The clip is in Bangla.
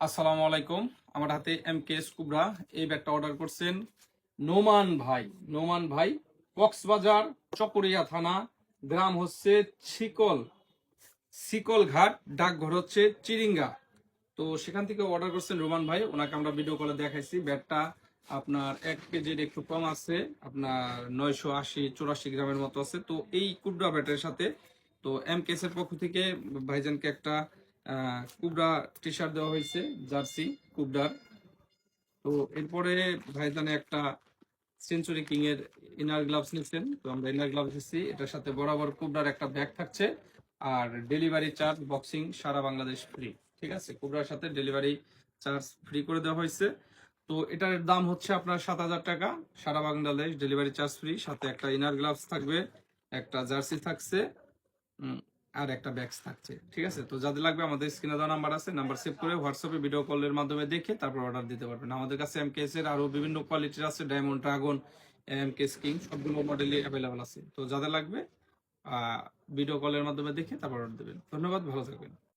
আসসালামু আলাইকুম। আমার হাতে এমকেএস কুবরা এই ব্যাগটা অর্ডার করছেন নোমান ভাই। নোমান ভাই কক্সবাজার চকরিয়া থানা, গ্রাম হচ্ছে শিকলঘাট, ডাকঘর হচ্ছে চিরিঙ্গা। তো সেখান থেকে অর্ডার করছেন রোমান ভাই, ওনাকে আমরা ভিডিও কলে দেখাইছি। ব্যাগটা আপনার 1 কেজির একটু কম আছে, আপনার 980-84 গ্রামের মতো আছে। তো এই কুবরা ব্যাটের সাথে তো এমকেএস এর পক্ষ থেকে ভাইজানকে একটা কুবরা টি শার্ট দেওয়া হয়েছে, জার্সি কুবরার। তো এরপরে ভাইজানে একটা সেঞ্চুরি কিং এর ইনার গ্লাভস নিচ্ছেন, তো আমরা ইনার গ্লাভস দিচ্ছি। এটার সাথে বরাবর কুবরার একটা ব্যাগ থাকছে, আর ডেলিভারি চার্জ বক্সিং সারা বাংলাদেশ ফ্রি। ঠিক আছে, কুবরার সাথে ডেলিভারি চার্জ ফ্রি করে দেওয়া হয়েছে। তো এটার দাম হচ্ছে আপনার 7,000 টাকা, সারা বাংলাদেশ ডেলিভারি চার্জ ফ্রি। সাথে একটা ইনার গ্লাভস থাকবে, একটা জার্সি থাকছে, উম, আর একটা ব্যাগস থাকছে। ঠিক আছে, তো যাদের লাগবে আমাদের স্ক্রিনে দেওয়া নাম্বার আছে, নাম্বার সেভ করে হোয়াটসঅ্যাপে ভিডিও কলের মাধ্যমে দেখে তারপর অর্ডার দিতে পারবেন। আমাদের কাছে এমকেএস এর আরো বিভিন্ন কোয়ালিটির আছে, ডায়মন্ড, ড্রাগন, এমকেএস কিং, সবগুলো মডেলই অ্যাভেলেবল আছে। তো যাদের লাগবে ভিডিও কলের মাধ্যমে দেখে তারপর অর্ডার দেবেন। ধন্যবাদ, ভালো থাকবেন।